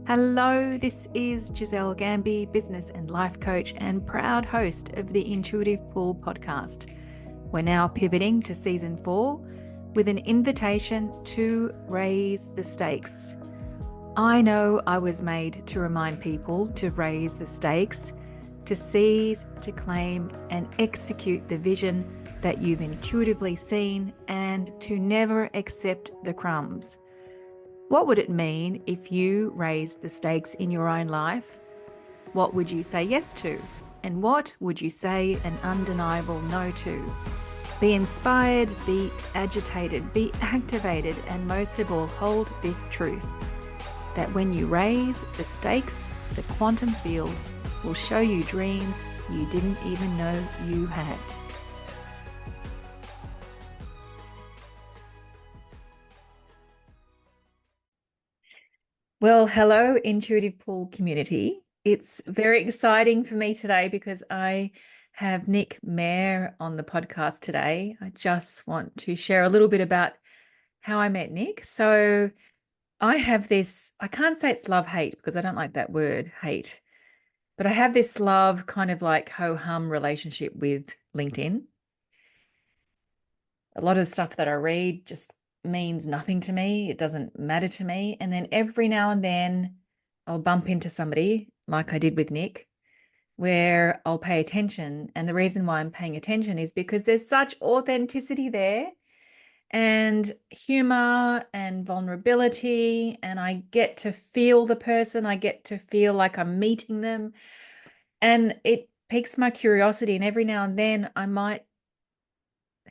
Hello, this is Giselle Gamby, business and life coach and proud host of the Intuitive Pool podcast. We're now pivoting to season 4 with an invitation to raise the stakes. I know I was made to remind people to raise the stakes, to seize, to claim, and execute the vision that you've intuitively seen, and to never accept the crumbs. What would it mean if you raised the stakes in your own life? What would you say yes to? And what would you say an undeniable no to? Be inspired, be agitated, be activated, and most of all, hold this truth, that when you raise the stakes, the quantum field will show you dreams you didn't even know you had. Well, hello, Intuitive Pool community. It's very exciting for me today because I have Mair on the podcast today. I just want to share a little bit about how I met Nick. So I have this, I can't say it's love-hate because I don't like that word, hate, but I have this love kind of like ho-hum relationship with LinkedIn. A lot of the stuff that I read just means nothing to me. It doesn't matter to me. And then every now and then I'll bump into somebody like I did with Nick, where I'll pay attention. And the reason why I'm paying attention is because there's such authenticity there and humor and vulnerability. And I get to feel the person. I get to feel like I'm meeting them. And it piques my curiosity. And every now and then I might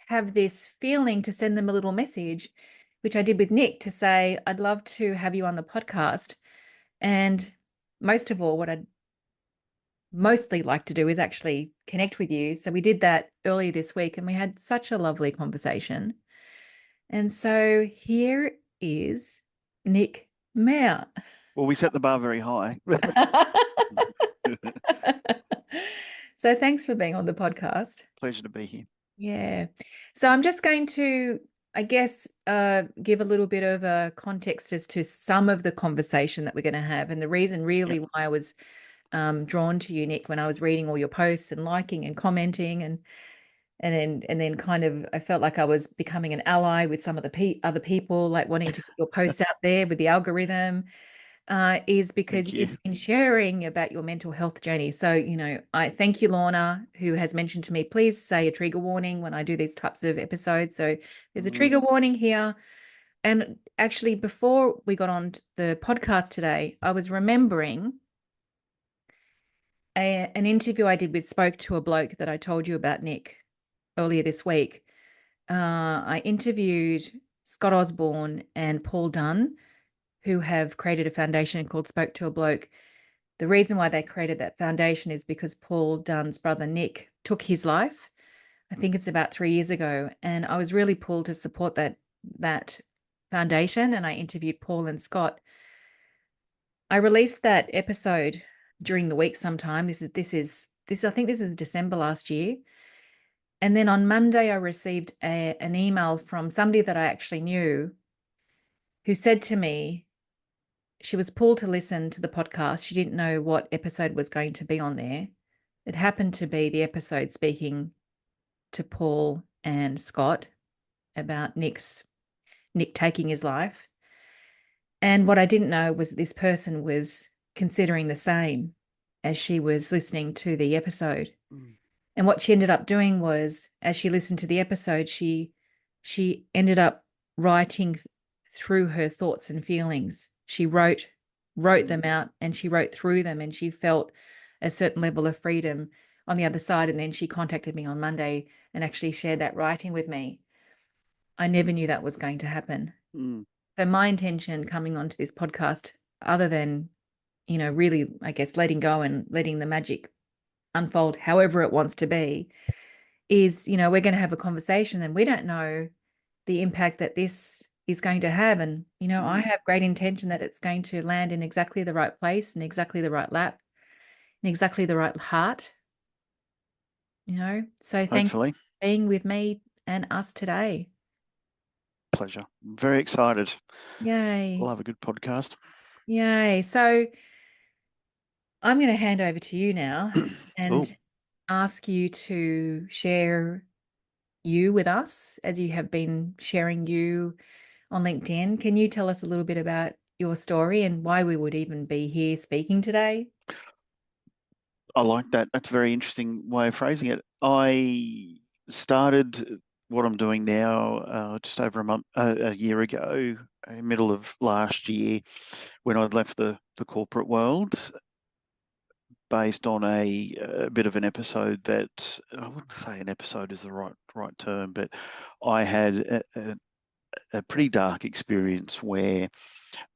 have this feeling to send them a little message, which I did with Nick, to say, I'd love to have you on the podcast. And most of all, what I'd mostly like to do is actually connect with you. So we did that earlier this week and we had such a lovely conversation. And so here is Nick Mair. Well, we set the bar very high. So thanks for being on the podcast. Pleasure to be here. Yeah. So I'm just going to, I guess, give a little bit of a context as to some of the conversation that we're going to have. And the reason really why I was drawn to you, Nick, when I was reading all your posts and liking and commenting and then kind of I felt like I was becoming an ally with some of the other people, like wanting to get your posts out there with the algorithm. Is because you've been sharing about your mental health journey. So, I thank you, Lorna, who has mentioned to me, please say a trigger warning when I do these types of episodes. So there's a trigger warning here. And actually, before we got on the podcast today, I was remembering an interview I did with Spoke to a Bloke that I told you about, Nick, earlier this week. I interviewed Scott Osborne and Paul Dunn, who have created a foundation called Spoke to a Bloke. The reason why they created that foundation is because Paul Dunn's brother Nick took his life. I think it's about 3 years ago. And I was really pulled to support that foundation. And I interviewed Paul and Scott. I released that episode during the week sometime. I think this is December last year. And then on Monday, I received an email from somebody that I actually knew who said to me, she was pulled to listen to the podcast. She didn't know what episode was going to be on there. It happened to be the episode speaking to Paul and Scott about Nick taking his life. And what I didn't know was that this person was considering the same as she was listening to the episode. And what she ended up doing was, as she listened to the episode, she ended up writing through her thoughts and feelings. She wrote them out and she wrote through them, and she felt a certain level of freedom on the other side. And then she contacted me on Monday and actually shared that writing with me. I never knew that was going to happen. So my intention coming onto this podcast, other than, really, I guess, letting go and letting the magic unfold however it wants to be, is, we're going to have a conversation, and we don't know the impact that this is going to have. And, I have great intention that it's going to land in exactly the right place and exactly the right lap and exactly the right heart, So thank you for being with me and us today. Pleasure. I'm very excited. Yay. We'll have a good podcast. Yay. So I'm going to hand over to you now Oh, and ask you to share you with us as you have been sharing you on LinkedIn. Can you tell us a little bit about your story and why we would even be here speaking today? I like that. That's a very interesting way of phrasing it. I started what I'm doing now just over a year ago, middle of last year, when I'd left the corporate world, based on a bit of an episode that I wouldn't say an episode is the right term, but I had a pretty dark experience where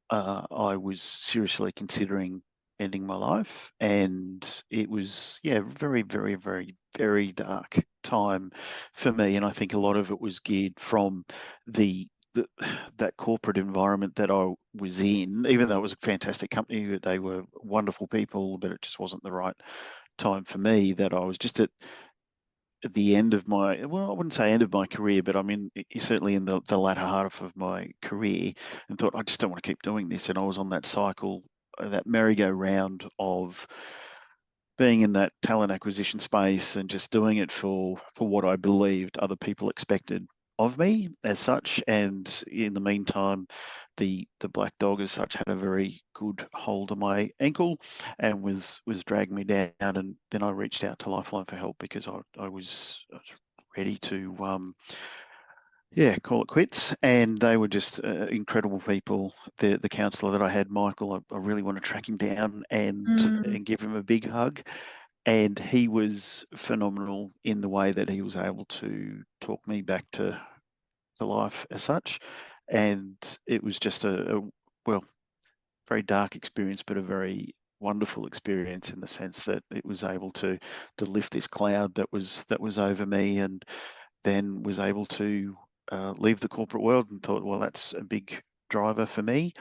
I was seriously considering ending my life, and it was, yeah, very, very, very, very dark time for me. And I think a lot of it was geared from the, the that corporate environment that I was in. Even though it was a fantastic company, they were wonderful people, but it just wasn't the right time for me. That I was just at the end of my, well, I wouldn't say end of my career, but I mean, certainly in the latter half of my career, and thought, I just don't want to keep doing this. And I was on that cycle, that merry-go-round of being in that talent acquisition space and just doing it for what I believed other people expected of me as such. And in the meantime, the black dog as such had a very good hold on my ankle and was dragging me down. And then I reached out to Lifeline for help because I was ready to yeah, call it quits. And they were just incredible people. The counsellor that I had, Michael, I really want to track him down Mm, and give him a big hug. And he was phenomenal in the way that he was able to talk me back to life as such. And it was just well, very dark experience, but a very wonderful experience in the sense that it was able to lift this cloud that was over me, and then was able to leave the corporate world and thought, well, that's a big driver for me,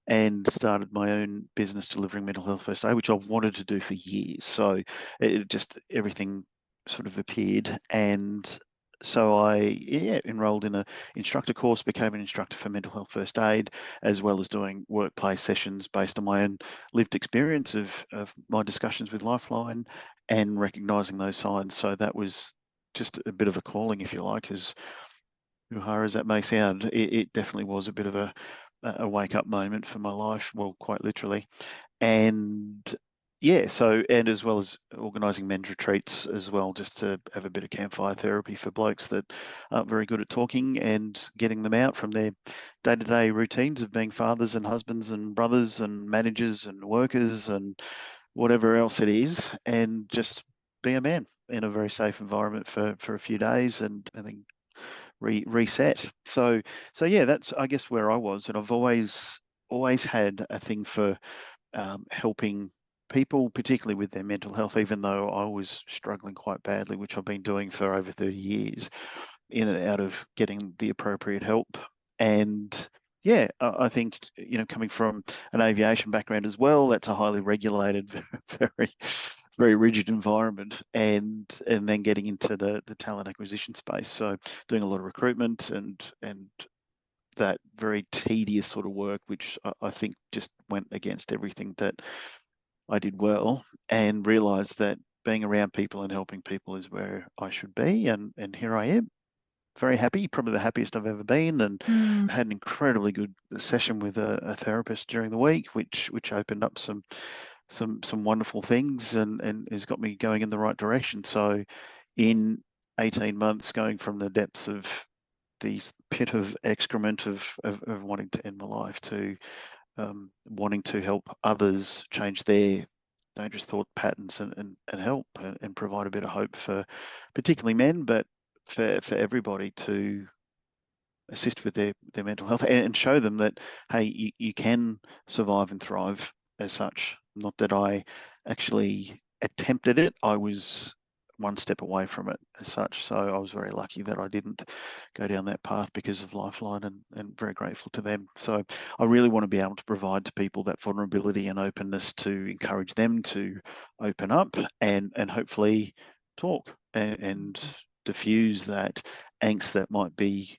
and started my own business delivering mental health first aid, which I've wanted to do for years. So it just everything sort of appeared, and so I enrolled in a instructor course, became an instructor for mental health first aid, as well as doing workplace sessions based on my own lived experience of my discussions with Lifeline and recognizing those signs. So that was just a bit of a calling, if you like, as hard as that may sound. It definitely was a bit of a wake up moment for my life, well, quite literally. And yeah, so, and as well as organising men's retreats as well, just to have a bit of campfire therapy for blokes that aren't very good at talking, and getting them out from their day-to-day routines of being fathers and husbands and brothers and managers and workers and whatever else it is, and just be a man in a very safe environment for a few days, and then reset. So yeah, that's, I guess, where I was. And I've always had a thing for helping people, particularly with their mental health, even though I was struggling quite badly, which I've been doing for over 30 years, in and out of getting the appropriate help. And yeah, I think, coming from an aviation background as well, that's a highly regulated, very, very rigid environment, and then getting into the talent acquisition space. So doing a lot of recruitment and that very tedious sort of work, which I think just went against everything that I did well, and realized that being around people and helping people is where I should be. And here I am, very happy, probably the happiest I've ever been, and mm, had an incredibly good session with a therapist during the week, which opened up some wonderful things, and has got me going in the right direction. So in 18 months, going from the depths of these pit of excrement of wanting to end my life to wanting to help others change their dangerous thought patterns, and help and provide a bit of hope for particularly men, but for everybody, to assist with their mental health, and show them that, hey, you can survive and thrive as such. Not that I actually attempted it, I was one step away from it as such. So I was very lucky that I didn't go down that path because of Lifeline, and very grateful to them. So I really want to be able to provide to people that vulnerability and openness to encourage them to open up, and hopefully talk and diffuse that angst that might be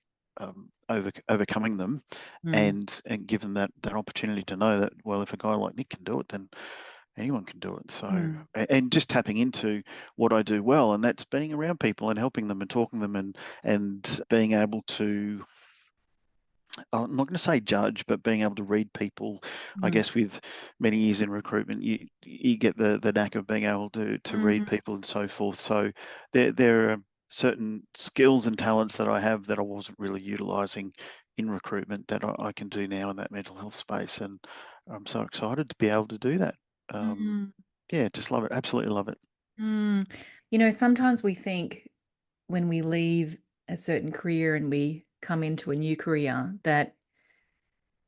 overcoming them, Mm. and give them that opportunity to know that, well, if a guy like Nick can do it, then anyone can do it. So, Mm. and just tapping into what I do well, and that's being around people and helping them and talking to them, and being able to, I'm not going to say judge, but being able to read people. I Mm. guess with many years in recruitment, you get the knack of being able to read Mm. people and so forth. So there are certain skills and talents that I have that I wasn't really utilizing in recruitment that I can do now in that mental health space, and I'm so excited to be able to do that. Um, Mm. yeah, just love it. Absolutely love it. Mm. Sometimes we think when we leave a certain career and we come into a new career that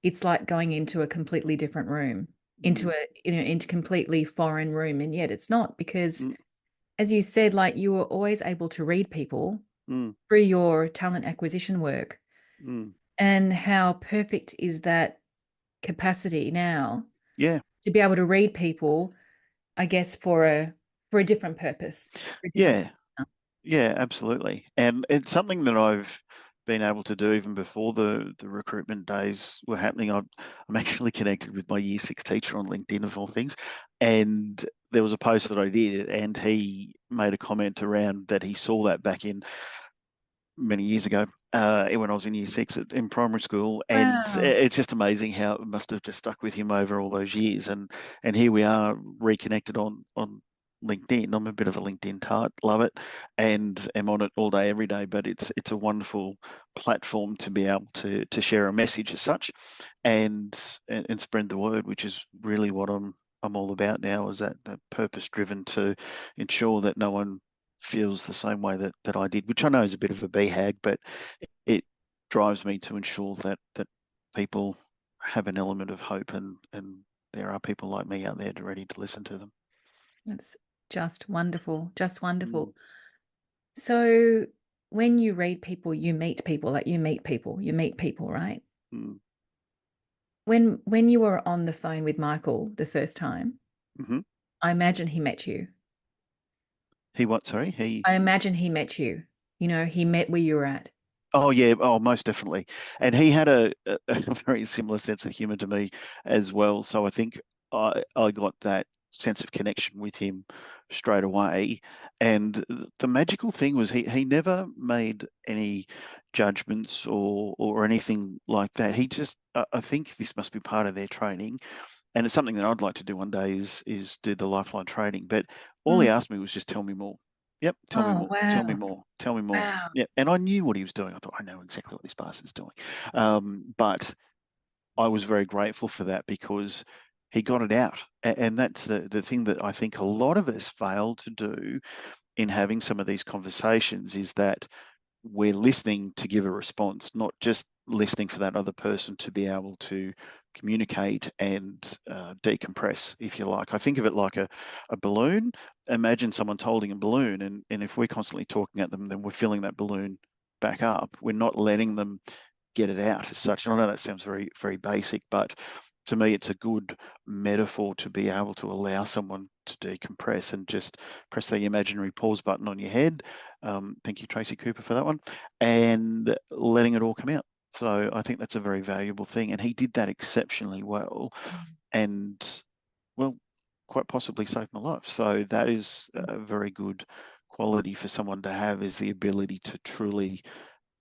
it's like going into a completely different room, into Mm, into completely foreign room, and yet it's not because, mm, as you said, like you were always able to read people mm, through your talent acquisition work. mm. And how perfect is that capacity now Yeah, to be able to read people, I guess, for a different purpose, for a different. yeah. Yeah, absolutely. And it's something that I've been able to do even before the recruitment days were happening. I'm actually connected with my year six teacher on LinkedIn, of all things. And there was a post that I did, and he made a comment around that he saw that back in many years ago, when I was in year six in primary school, and Wow. it's just amazing how it must have just stuck with him over all those years. And here we are reconnected on LinkedIn. I'm a bit of a LinkedIn tart, love it, and am on it all day, every day. But it's a wonderful platform to be able to share a message as such, and spread the word, which is really what I'm all about now. Is that purpose driven to ensure that no one feels the same way that I did, which I know is a bit of a BHAG, but it drives me to ensure that people have an element of hope, and there are people like me out there ready to listen to them. That's just wonderful, just Mm, wonderful. So when you read people, you meet people, like you meet people, right? mm, When you were on the phone with Michael the first time, mm-hmm. I imagine he met you. He what? Sorry, he. I imagine he met you. He met where you were at. Oh yeah, oh most definitely. And he had a very similar sense of humor to me as well. So I think I got that sense of connection with him straight away. And the magical thing was he never made any judgments or anything like that. He just I think this must be part of their training, and it's something that I'd like to do one day is do the Lifeline training. But all he Mm. asked me was just tell me more. Yep, tell me Oh, more, tell me wow. more, tell me more. Wow. Yeah, and I knew what he was doing. I thought I know exactly what this bastard's doing. But I was very grateful for that because he got it out, and that's the thing that I think a lot of us fail to do in having some of these conversations is that we're listening to give a response, not just listening for that other person to be able to communicate and decompress, if you like. I think of it like a balloon. Imagine someone's holding a balloon, and if we're constantly talking at them, then we're filling that balloon back up. We're not letting them get it out as such. And I know that sounds very, very basic, but to me, it's a good metaphor to be able to allow someone to decompress and just press the imaginary pause button on your head. Thank you, Tracy Cooper, for that one, and letting it all come out. So I think that's a very valuable thing. And he did that exceptionally well, and well, quite possibly saved my life. So that is a very good quality for someone to have, is the ability to truly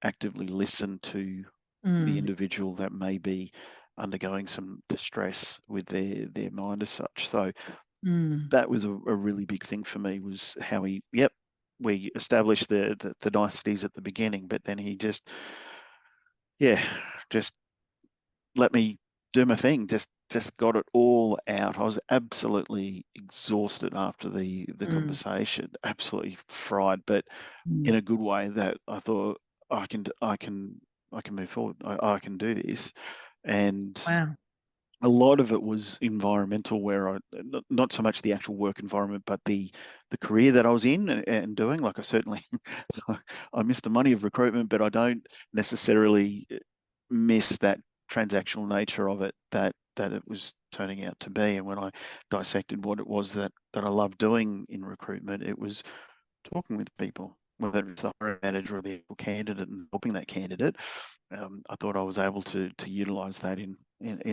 actively listen to the Mm. individual that may be undergoing some distress with their mind as such. So Mm. that was a really big thing for me, was how yep, we established the niceties at the beginning, but then he just, yeah, just let me do my thing, just got it all out. I was absolutely exhausted after the Mm. conversation, absolutely fried, but in Mm. a good way, that I thought I can move forward. I can do this. And Wow. a lot of it was environmental, where not so much the actual work environment, but the career that I was in and doing. Like, I certainly I miss the money of recruitment, but I don't necessarily miss that transactional nature of it that it was turning out to be. And when I dissected what it was that I loved doing in recruitment, it was talking with people, whether it's the hiring manager or the actual candidate and helping that candidate, I thought I was able to utilise that in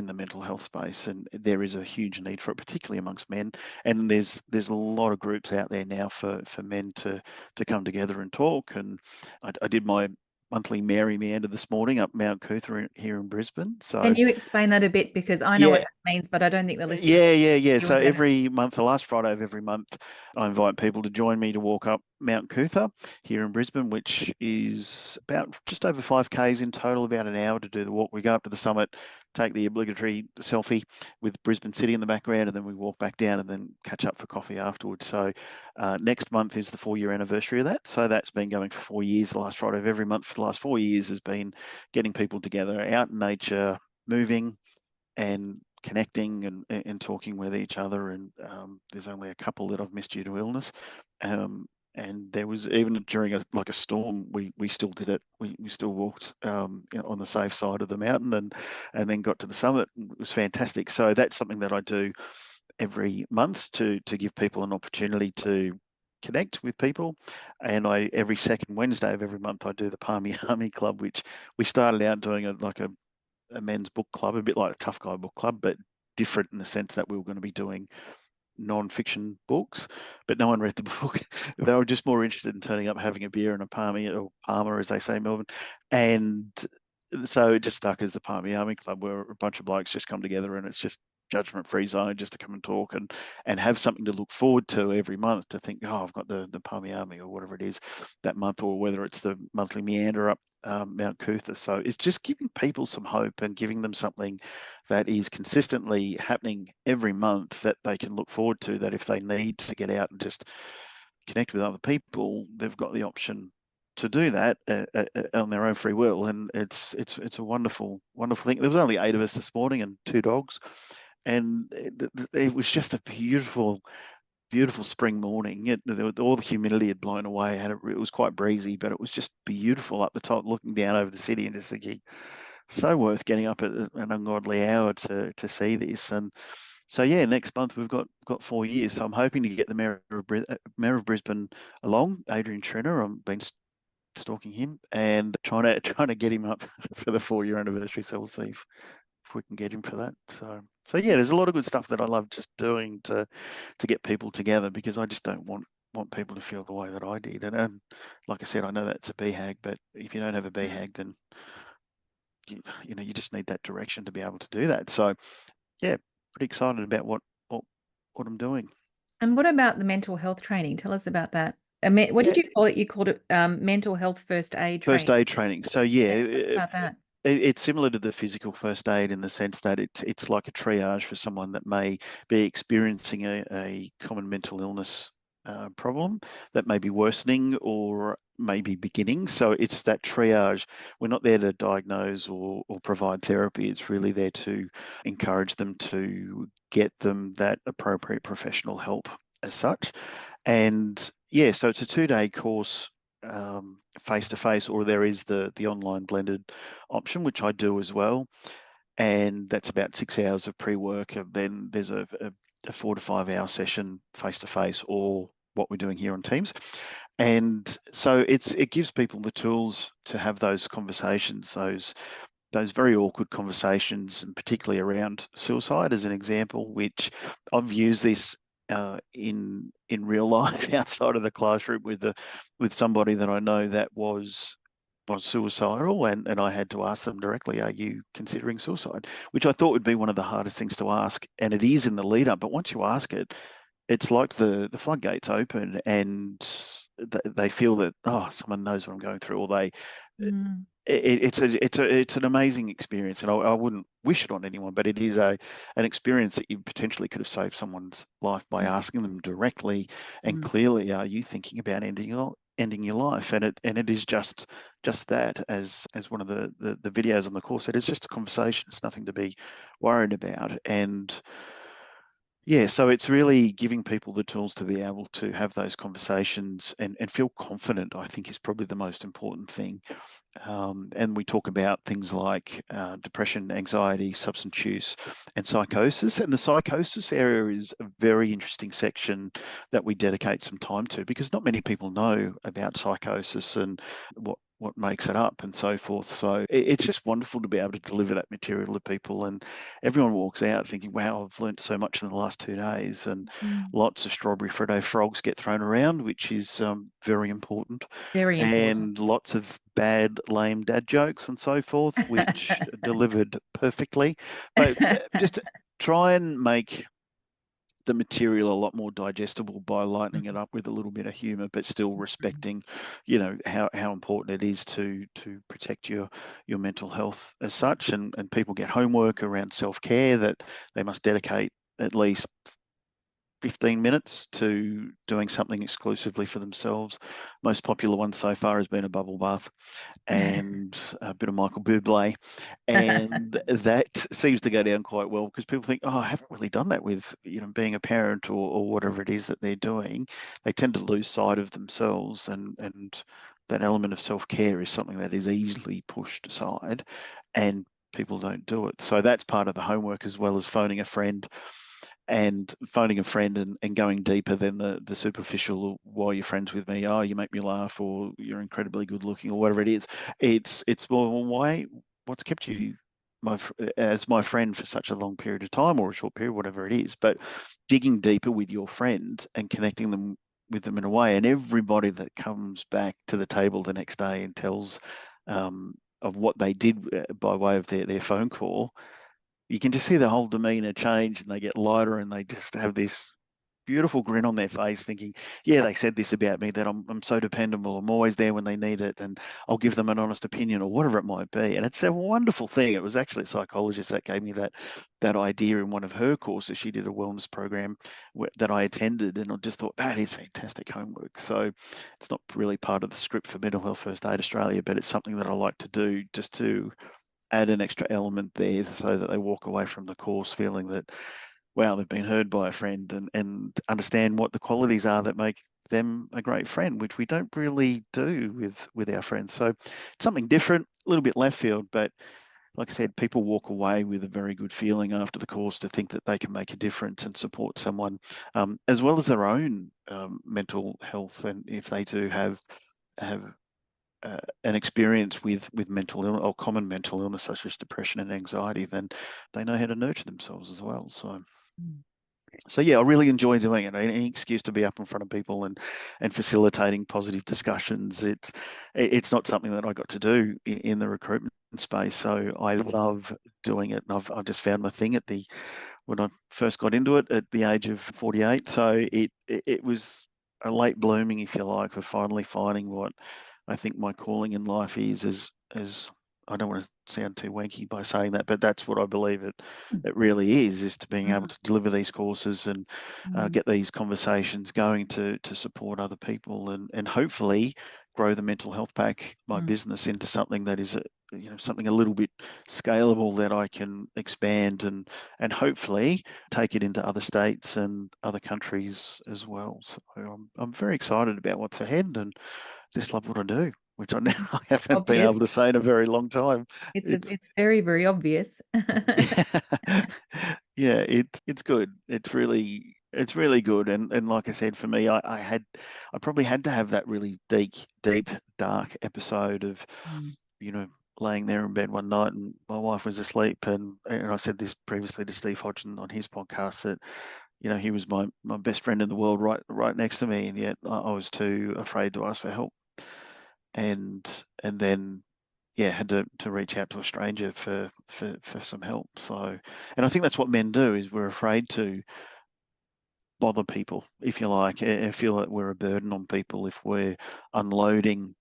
the mental health space, and there is a huge need for it, particularly amongst men. And there's a lot of groups out there now for men to come together and talk. And I did my monthly Mary Meander this morning up Mount Cootha here in Brisbane. Can So you explain that a bit? Because I know what yeah, that means, but I don't think the listeners yeah. you So about it. every month, the last Friday of every month, I invite people to join me to walk up Mount Cootha here in Brisbane, which is about just over 5Ks in total, about an hour to do the walk. We go up to the summit, take the obligatory selfie with Brisbane City in the background, and then we walk back down and then catch up for coffee afterwards. So next month is the 4-year anniversary of that. So that's been going for 4 years. The last Friday of every month for the last 4 years has been getting people together out in nature, moving and connecting and talking with each other. And there's only a couple that I've missed due to illness. And there was, even during a storm, we still did it. We still walked on the safe side of the mountain and then got to the summit. It was fantastic. So that's something that I do every month to give people an opportunity to connect with people. And every second Wednesday of every month I do the Palmy Army Club, which we started out doing a men's book club, a bit like a tough guy book club, but different in the sense that we were going to be doing non-fiction books, but no one read the book. They were just more interested in turning up, having a beer and a palmy, or palmer, as they say in Melbourne. And so it just stuck as the Palmy Army Club, where a bunch of blokes just come together, and it's just judgment-free zone, just to come and talk and have something to look forward to every month, to think, oh, I've got the Palmy Army or whatever it is that month, or whether it's the monthly meander up Mount Cootha. So it's just giving people some hope and giving them something that is consistently happening every month that they can look forward to, that if they need to get out and just connect with other people, they've got the option to do that on their own free will. And it's a wonderful thing. There was only 8 of us this morning and 2 dogs, and it was just a beautiful spring morning. All the humidity had blown away, and it was quite breezy, but it was just beautiful up the top, looking down over the city and just thinking, so worth getting up at an ungodly hour to see this. And so yeah, next month we've got 4 years. So I'm hoping to get the Mayor of Brisbane along, Adrian Trenner. I've been stalking him and trying to get him up for the 4-year anniversary. So we'll see if we can get him for that. So yeah, there's a lot of good stuff that I love just doing to get people together, because I just don't want people to feel the way that I did. And like I said, I know that's a BHAG, but if you don't have a BHAG, then you just need that direction to be able to do that. So yeah, pretty excited about what I'm doing. And what about the mental health training? Tell us about that. What did Yeah, you call it? You called it mental health first aid first training. aid training. So yeah, Yeah, tell us about that. it's similar to the physical first aid in the sense that it's like a triage for someone that may be experiencing a common mental illness problem that may be worsening or maybe beginning. So it's that triage. We're not there to diagnose or provide therapy. It's really there to encourage them to get them that appropriate professional help as such. And yeah, so it's a 2-day course, face to face, or there is the online blended option, which I do as well. And that's about 6 hours of pre-work, and then there's a 4 to 5 hour session face to face, or what we're doing here on Teams. And so it gives people the tools to have those conversations, those very awkward conversations, and particularly around suicide as an example, which I've used this in real life outside of the classroom with somebody that I know that was suicidal, and I had to ask them directly, are you considering suicide? Which I thought would be one of the hardest things to ask, and it is in the lead up, but once you ask it, it's like the floodgates open, and they feel that, oh, someone knows what I'm going through, or Mm, it's an amazing experience, and I wouldn't wish it on anyone, but it is an experience that you potentially could have saved someone's life by mm, asking them directly and mm. clearly, are you thinking about ending your life? And it is just that, as one of the videos on the course said, it's just a conversation. It's nothing to be worried about. And Yeah, so it's really giving people the tools to be able to have those conversations and feel confident, I think, is probably the most important thing. And we talk about things like depression, anxiety, substance use, and psychosis. And the psychosis area is a very interesting section that we dedicate some time to because not many people know about psychosis and what makes it up and so forth. So it's just wonderful to be able to deliver that material to people, and everyone walks out thinking, "Wow, I've learnt so much in the last 2 days," and Mm. lots of strawberry Freddo frogs get thrown around, which is very important, Very important. and lots of bad, lame dad jokes and so forth, which are delivered perfectly. But just try and make the material a lot more digestible by lightening it up with a little bit of humor, but still respecting, how important it is to protect your mental health as such. And people get homework around self-care that they must dedicate at least 15 minutes to doing something exclusively for themselves. Most popular one so far has been a bubble bath and a bit of Michael Bublé. And that seems to go down quite well because people think, oh, I haven't really done that with, being a parent or whatever it is that they're doing. They tend to lose sight of themselves, and that element of self-care is something that is easily pushed aside and people don't do it. So that's part of the homework, as well as phoning a friend and going deeper than the superficial, why you're friends with me, oh, you make me laugh, or you're incredibly good looking, or whatever it is. It's more, well, what's kept you as my friend for such a long period of time, or a short period, whatever it is. But digging deeper with your friend and connecting them with them in a way. And everybody that comes back to the table the next day and tells of what they did by way of their phone call, you can just see the whole demeanor change, and they get lighter, and they just have this beautiful grin on their face, thinking, yeah, they said this about me, that I'm so dependable, I'm always there when they need it, and I'll give them an honest opinion, or whatever it might be. And it's a wonderful thing. It was actually a psychologist that gave me that idea in one of her courses. She did a wellness program that I attended, and I just thought, that is fantastic homework. So it's not really part of the script for Mental Health First Aid Australia, but it's something that I like to do, just to add an extra element there so that they walk away from the course feeling that, wow, they've been heard by a friend, and understand what the qualities are that make them a great friend, which we don't really do with our friends. So it's something different, a little bit left field, but like I said, people walk away with a very good feeling after the course to think that they can make a difference and support someone, as well as their own mental health. And if they do have an experience with mental illness or common mental illness such as depression and anxiety, then they know how to nurture themselves as well. So yeah, I really enjoy doing it. Any excuse to be up in front of people and facilitating positive discussions. It's not something that I got to do in the recruitment space, so I love doing it. And I've just found my thing when I first got into it at the age of 48. So it was a late blooming, if you like, for finally finding what I think my calling in life is. As I don't want to sound too wanky by saying that, but that's what I believe it really is to being able Mm, to deliver these courses and mm, get these conversations going to support other people, and hopefully grow the mental health pack, my mm. business, into something that is something a little bit scalable that I can expand and hopefully take it into other states and other countries as well. So I'm very excited about what's ahead, and just love what I do, which I haven't been Obvious. able to say in a very long time. It's It's very, very obvious. yeah, it's good. It's really good. And like I said, for me, I probably had to have that really deep, dark episode of, Mm, you know, laying there in bed one night and my wife was asleep, and I said this previously to Steve Hodgson on his podcast, that he was my best friend in the world, right next to me, and yet I was too afraid to ask for help, and then yeah, had to reach out to a stranger for some help. So, and I think that's what men do, is we're afraid to bother people, if you like, and feel that we're a burden on people if we're unloading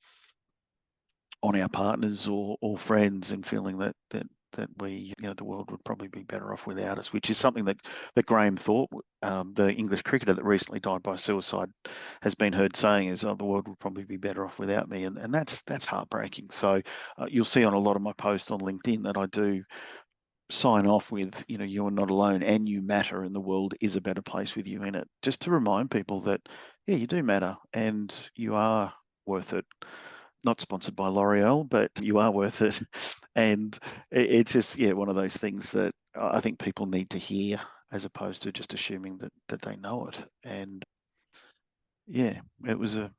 on our partners or friends, and feeling that we, the world would probably be better off without us, which is something that Graham Thorpe, the English cricketer that recently died by suicide, has been heard saying, is, oh, the world would probably be better off without me. And that's heartbreaking. So you'll see on a lot of my posts on LinkedIn that I do sign off with, you're not alone and you matter and the world is a better place with you in it. Just to remind people that, yeah, you do matter and you are worth it. Not sponsored by L'Oreal, but you are worth it. And it's just, yeah, one of those things that I think people need to hear as opposed to just assuming that they know it. And yeah, it was a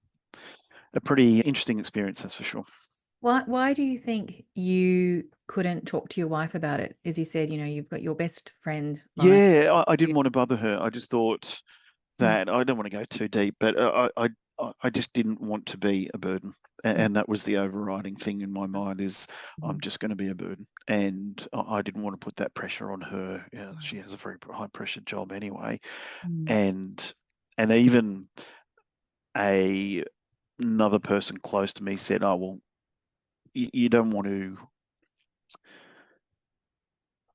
pretty interesting experience, that's for sure. Why do you think you couldn't talk to your wife about it? As you said, you've got your best friend lying. Yeah, I You. didn't want to bother her. I just thought Mm, that I don't want to go too deep, but I just didn't want to be a burden. mm, And that was the overriding thing in my mind is I'm mm, just going to be a burden. And I didn't want to put that pressure on her. She has a very high pressure job anyway. mm, And even a another person close to me said, "Oh well, you don't want to."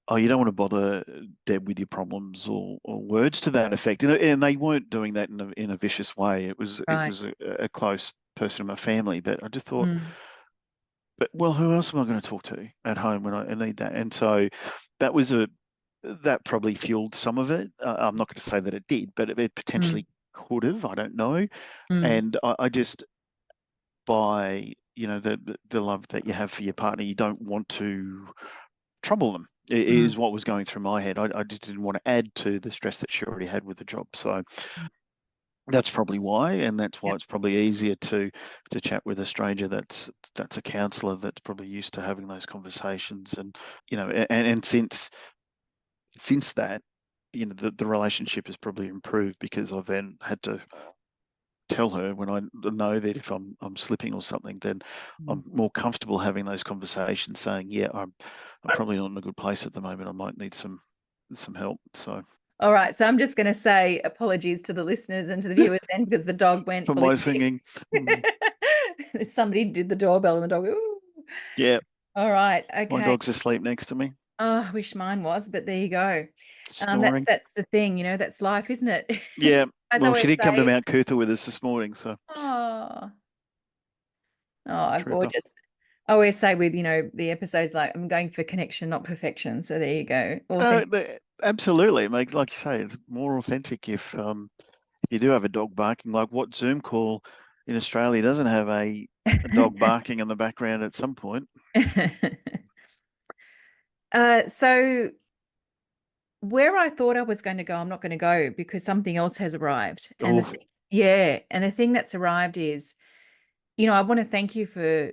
Oh, you don't want to bother Deb with your problems or words to that effect. And they weren't doing that in a vicious way. It right. was a close person in my family, but I just thought, Mm, but well, who else am I going to talk to at home when I need that? And so that was that probably fueled some of it. I'm not going to say that it did, but it mm, potentially could have. I don't know. mm, And I just by the love that you have for your partner, you don't want to trouble them mm, is what was going through my head. I just didn't want to add to the stress that she already had with the job. So mm. that's probably why, and that's why Yep. it's probably easier to chat with a stranger that's a counsellor that's probably used to having those conversations. And and since that, the relationship has probably improved because I've then had to tell her when I know that if I'm slipping or something, then Mm. I'm more comfortable having those conversations, saying, "Yeah, I'm probably not in a good place at the moment. I might need some help." So All right. So I'm just going to say apologies to the listeners and to the viewers then because the dog went for my ballistic. singing, Somebody did the doorbell and the dog. Ooh. yeah, All right. my Okay. dog's asleep next to me, Oh, I wish mine was, but there you go. That's snoring. that's the thing, that's life, isn't it? Yeah, As I well, she always did come to say, Mount Cootha with us this morning, so oh, oh, trooper. gorgeous. I always say with, the episodes like I'm going for connection, not perfection. So there you go. Authentic. Absolutely, mate. Like you say, it's more authentic if you do have a dog barking. Like what Zoom call in Australia doesn't have a dog barking in the background at some point. So where I thought I was going to go, I'm not going to go because something else has arrived. And Oh, yeah, and the thing that's arrived is, I want to thank you for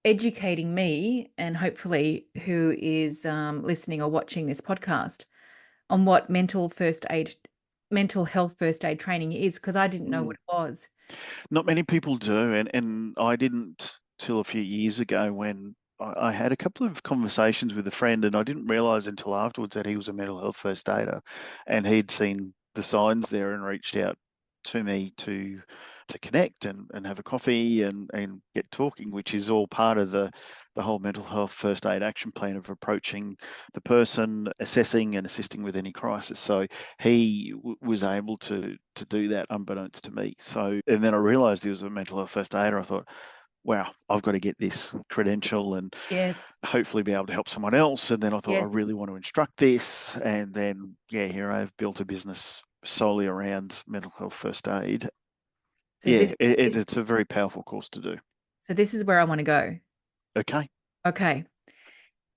educating me and hopefully who is listening or watching this podcast on what mental health first aid training is because I didn't know mm. what it was. Not many people do, and I didn't till a few years ago when I had a couple of conversations with a friend, and I didn't realise until afterwards that he was a mental health first aider, and he'd seen the signs there and reached out to me to connect and have a coffee and get talking, which is all part of the whole mental health first aid action plan of approaching the person, assessing and assisting with any crisis. So he was able to do that unbeknownst to me. So, and then I realised he was a mental health first aider. I thought, wow, I've got to get this credential and Yes, hopefully be able to help someone else. And then I thought, I yes. really want to instruct this. And then, yeah, here I've built a business solely around mental health first aid. So Yeah, this, it's a very powerful course to do. so this is where I want to go. Okay. Okay.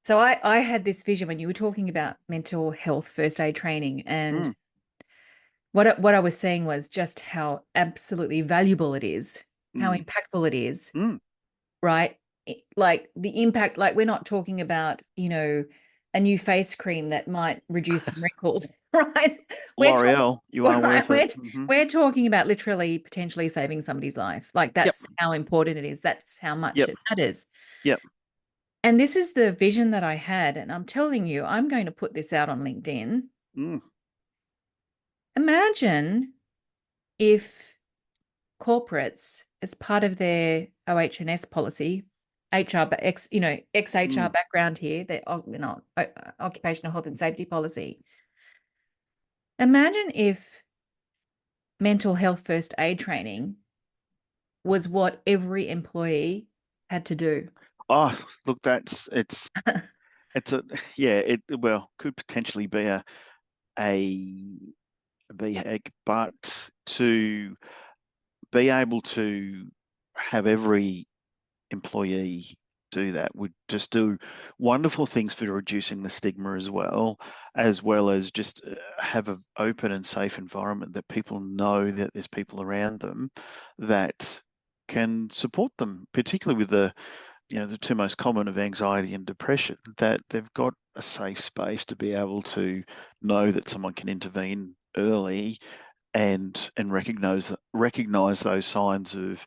So I had this vision when you were talking about mental health first aid training, and Mm, what I was saying was just how absolutely valuable it is, how mm, impactful it is, mm. right? Like the impact, like we're not talking about, a new face cream that might reduce some wrinkles, right? We're talking, L'Oreal, you are right? worth it. We're talking about literally potentially saving somebody's life. Like Yep, that's how important it is. That's how much yep, it matters. yep. And this is the vision that I had. And I'm telling you, I'm going to put this out on LinkedIn. Mm, Imagine if corporates, as part of their OH&S policy, HR, but ex-HR mm. background here, their occupational health and safety policy. Imagine if mental health first aid training was what every employee had to do. Oh, look, that's it's it's a yeah, it well could potentially be a VHAG, but to be able to have every employee do that would just do wonderful things for reducing the stigma as well as just have an open and safe environment that people know that there's people around them that can support them, particularly with the two most common of anxiety and depression, that they've got a safe space to be able to know that someone can intervene early and recognize those signs of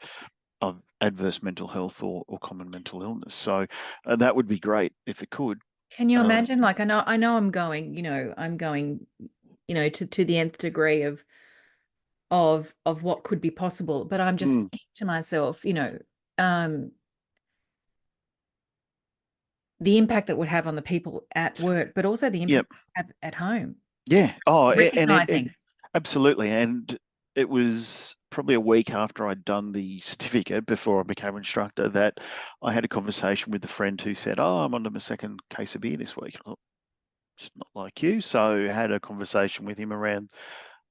adverse mental health or common mental illness. So that would be great if it could. Can you Um, imagine? Like, I know I'm going, to the nth degree of what could be possible, but I'm just mm, thinking to myself, um, the impact that would have on the people at work, but also the yep. impact it would have at home. Yeah. Oh, and it Recognizing. absolutely. And it was probably a week after I'd done the certificate before I became an instructor that I had a conversation with a friend who said, "Oh, I'm on to my second case of beer this week." I thought, it's not like you. So I had a conversation with him around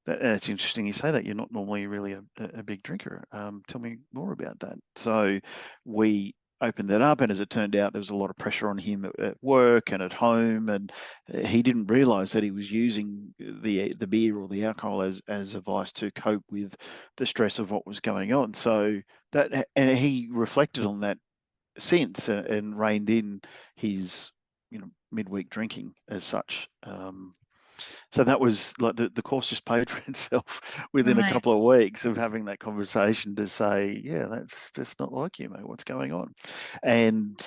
that. It's interesting you say that. You're not normally really a big drinker. Tell me more about that. So we opened that up, and as it turned out, there was a lot of pressure on him at work and at home, and he didn't realise that he was using the beer or the alcohol as a vice to cope with the stress of what was going on. So that, and he reflected on that since and reined in his midweek drinking as such. So that was like the course just paid for itself within a Right. couple of weeks of having that conversation to say, yeah, that's just not like you, mate. What's going on? And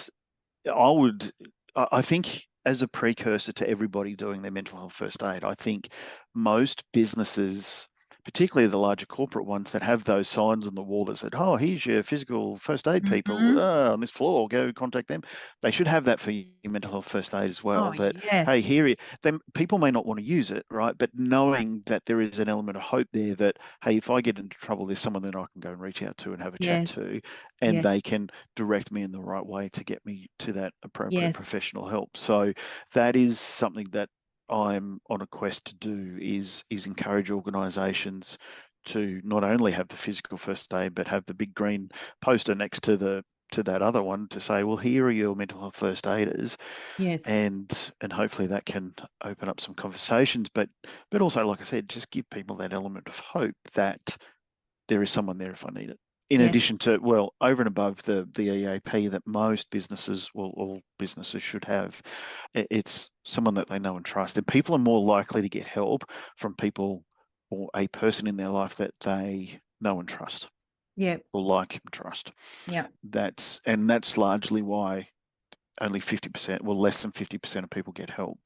I would, I think, as a precursor to everybody doing their mental health first aid, I think most businesses, particularly the larger corporate ones that have those signs on the wall that said, "Oh, here's your physical first aid people Hmm. on this floor. Go contact them." They should have that for your mental health first aid as Oh, well. That hey, yes. then people may not want to use it, right? But knowing that there is an element of hope there that hey, if I get into trouble, there's someone that I can go and reach out to and have a chat Yes. to, and Yes. they can direct me in the right way to get me to that appropriate Yes. professional help. So that is something that I'm on a quest to do is encourage organisations to not only have the physical first aid but have the big green poster next to that other one to say, well, here are your mental health first aiders, Yes. and hopefully that can open up some conversations, but also, like I said, just give people that element of hope that there is someone there if I need it. In Yes. addition to, well, over and above the EAP that most businesses, well, all businesses should have, it's someone that they know and trust. And people are more likely to get help from people or a person in their life that they know and trust Yeah. or like and trust. Yeah. That's largely why only 50%, well, less than 50% of people get help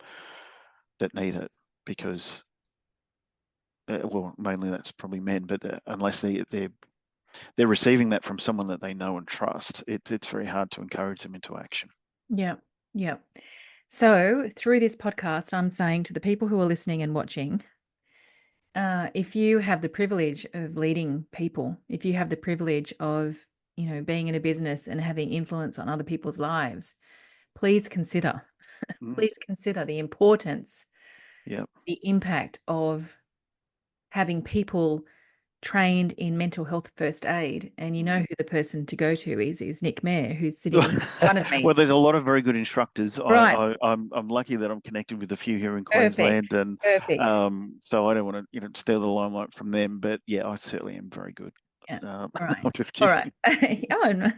that need it because, well, mainly that's probably men, but unless they're receiving that from someone that they know and trust, it's very hard to encourage them into action. Yeah. Yeah. So through this podcast, I'm saying to the people who are listening and watching, if you have the privilege of leading people, if you have the privilege of, being in a business and having influence on other people's lives, please consider, Mm, please consider the importance, yeah. the impact of having people trained in mental health first aid. And you know Mm. who the person to go to is Nick Mair, who's sitting in front of me. Well, there's a lot of very good instructors. Right. I'm lucky that I'm connected with a few here in Perfect. Queensland, and Perfect. so I don't want to steal the limelight from them. But yeah, I certainly am very good. Yeah. Um, All right. I'm just All right. kidding. Oh, no.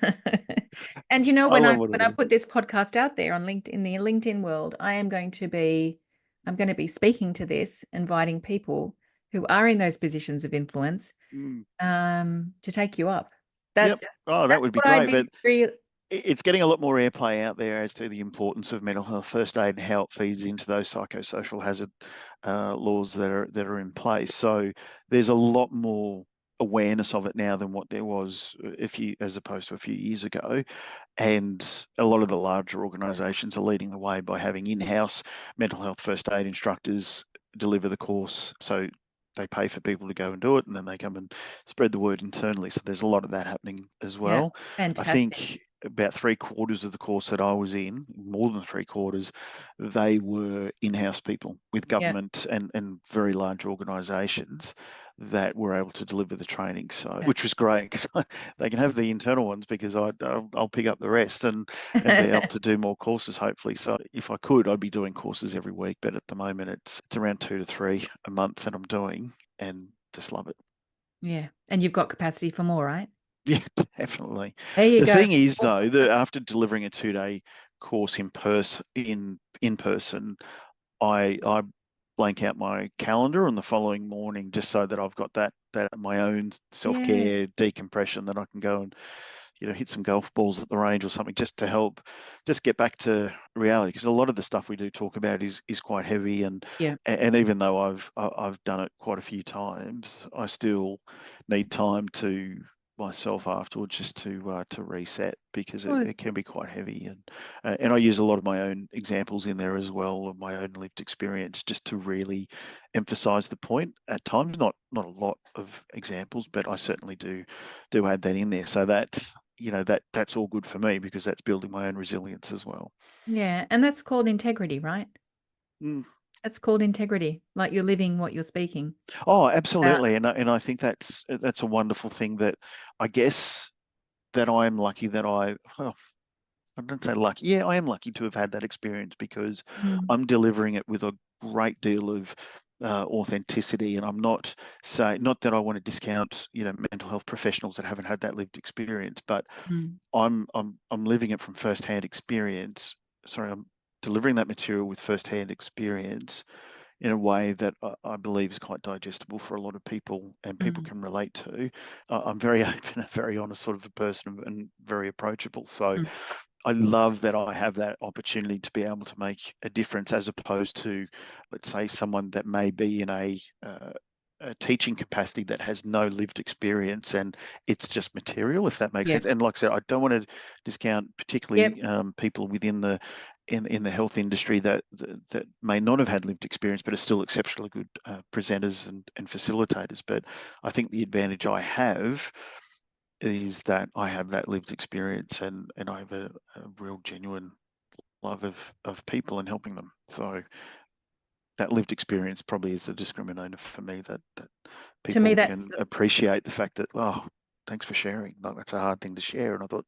And I when I love what when I I do. put this podcast out there on LinkedIn, in the LinkedIn world, I'm going to be speaking to this, inviting people who are in those positions of influence, Mm, to take you up. yep. That's Oh, that that's would be what I great. did. But it's getting a lot more airplay out there as to the importance of mental health first aid and how it feeds into those psychosocial hazard laws that are in place. So there's a lot more awareness of it now than what there was as opposed to a few years ago. And a lot of the larger organisations are leading the way by having in-house mental health first aid instructors deliver the course. So they pay for people to go and do it, and then they come and spread the word internally. So there's a lot of that happening as Yeah, well. I think fantastic. about 3/4 of the course that I was in, more than 3/4, they were in-house people with Yeah. government and very large organisations that were able to deliver the training. So, Yeah. which was great because they can have the internal ones because I'll pick up the rest and be able to do more courses hopefully. So, if I could, I'd be doing courses every week, but at the moment it's around 2 to 3 a month that I'm doing, and just love it. Yeah. And you've got capacity for more, right? Yeah, definitely. There you The go. thing is, though, that after delivering a 2-day course in person, I blank out my calendar on the following morning just so that I've got that my own self-care Yes. decompression that I can go and hit some golf balls at the range or something just to help just get back to reality because a lot of the stuff we do talk about is quite heavy Yeah. and even though I've done it quite a few times, I still need time to myself afterwards just to reset because it, Good. it can be quite heavy and I use a lot of my own examples in there as well of my own lived experience just to really emphasize the point at times not a lot of examples but I certainly do add that in there so that's all good for me because that's building my own resilience as well. Yeah. And that's called integrity, right? Mm. That's called integrity. Like you're living what you're speaking Oh, about. absolutely, and I think that's a wonderful thing that I guess that I'm lucky that well, I don't say lucky. Yeah, I am lucky to have had that experience because Mm, I'm delivering it with a great deal of authenticity, and I'm not that I want to discount mental health professionals that haven't had that lived experience, but mm, I'm living it from firsthand experience. Sorry, I'm delivering that material with firsthand experience in a way that I believe is quite digestible for a lot of people and people mm, can relate to. I'm very open and very honest sort of a person and very approachable. So mm. I love that I have that opportunity to be able to make a difference as opposed to, let's say, someone that may be in a teaching capacity that has no lived experience and it's just material, if that makes Yeah. sense. And like I said, I don't want to discount Yep. particularly people within the in the health industry that may not have had lived experience but are still exceptionally good presenters and facilitators. But I think the advantage I have is that I have that lived experience and I have a real genuine love of people and helping them. So that lived experience probably is the discriminator for me that To me, people that's can appreciate the fact that, oh, thanks for sharing. Like that's a hard thing to share. And I thought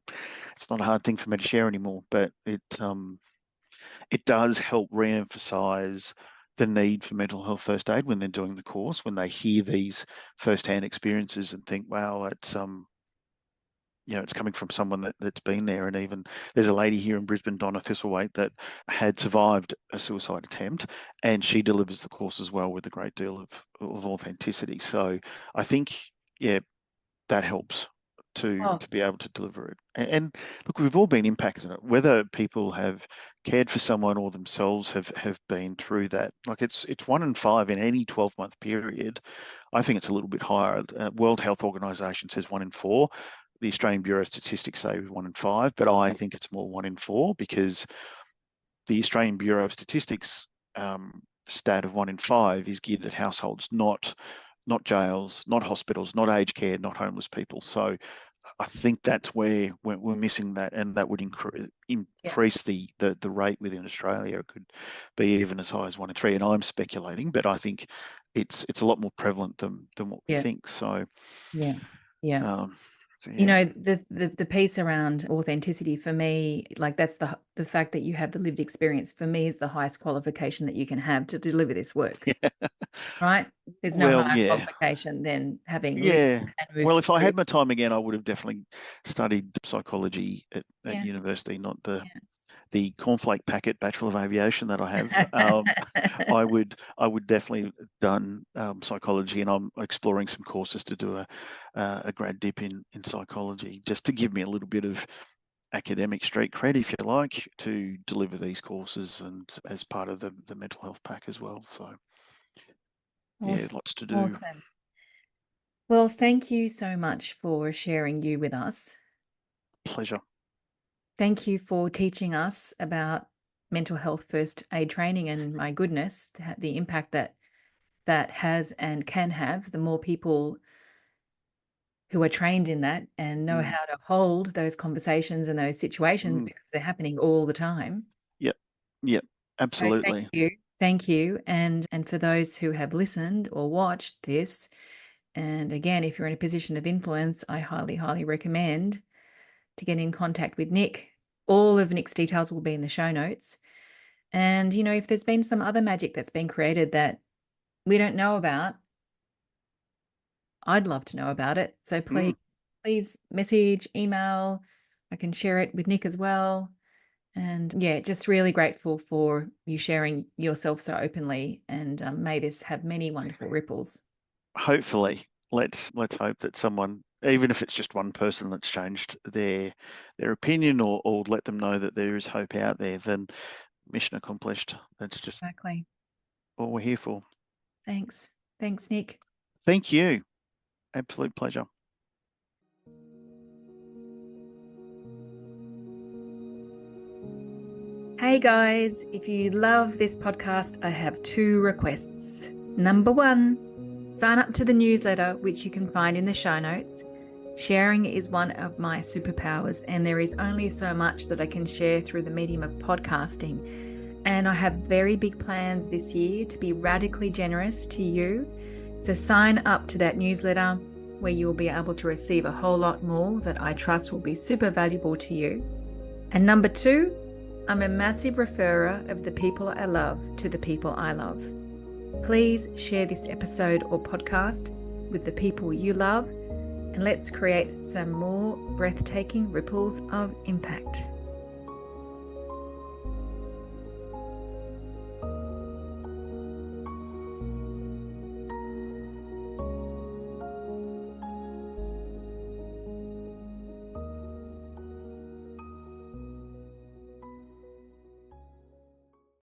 it's not a hard thing for me to share anymore, but it does help re-emphasize the need for mental health first aid when they're doing the course, when they hear these first-hand experiences and think, wow, it's coming from someone that's been there. And even there's a lady here in Brisbane, Donna Thistlewaite, that had survived a suicide attempt, and she delivers the course as well with a great deal of authenticity. So I think, yeah, that helps oh, to be able to deliver it. And look, we've all been impacted on it, whether people have cared for someone or themselves have been through that. Like it's 1 in 5 in any 12-month period. I think it's a little bit higher. World Health Organization says 1 in 4. The Australian Bureau of Statistics say 1 in 5, but I think it's more 1 in 4 because the Australian Bureau of Statistics stat of 1 in 5 is geared at households, not jails, not hospitals, not aged care, not homeless people. So I think that's where we're missing that, and that would yeah, increase the rate within Australia. It could be even as high as 1 in 3. And I'm speculating, but I think it's a lot more prevalent than what we yeah, think. So, yeah, yeah. um, so You yeah, know, the piece around authenticity for me, like that's the fact that you have the lived experience for me is the highest qualification that you can have to deliver this work, yeah. right? There's no Well, higher yeah. qualification than having lived Yeah. and Well, moved if I through. had my time again, I would have definitely studied psychology at Yeah. university, not the cornflake packet Bachelor of Aviation that I have. I would definitely done psychology, and I'm exploring some courses to do a grad dip in psychology, just to give me a little bit of academic street cred, if you like, to deliver these courses and as part of the mental health pack as well. So yeah, Awesome. lots to do. Awesome. Well, thank you so much for sharing you with us. Pleasure. Thank you for teaching us about mental health first aid training and my goodness, the impact that has and can have. The more people who are trained in that and know Mm. how to hold those conversations and those situations Mm. because they're happening all the time. Yep. Yep. So thank Absolutely. you. Thank you. And for those who have listened or watched this, and again, if you're in a position of influence, I highly, highly recommend to get in contact with Nick. All of Nick's details will be in the show notes. And, you know, if there's been some other magic that's been created that we don't know about, I'd love to know about it. So Mm. please message, email. I can share it with Nick as well. And yeah, just really grateful for you sharing yourself so openly. And may this have many wonderful ripples. Hopefully, let's hope that someone, even if it's just one person that's changed their opinion, or let them know that there is hope out there, then mission accomplished. That's just Exactly. what we're here for. Thanks. Thanks, Nick. Thank you. Absolute pleasure. Hey guys, if you love this podcast, I have 2 requests. Number 1, sign up to the newsletter, which you can find in the show notes. Sharing is one of my superpowers, and there is only so much that I can share through the medium of podcasting. And I have very big plans this year to be radically generous to you. So sign up to that newsletter where you'll be able to receive a whole lot more that I trust will be super valuable to you. And number 2, I'm a massive referrer of the people I love to the people I love. Please share this episode or podcast with the people you love, and let's create some more breathtaking ripples of impact.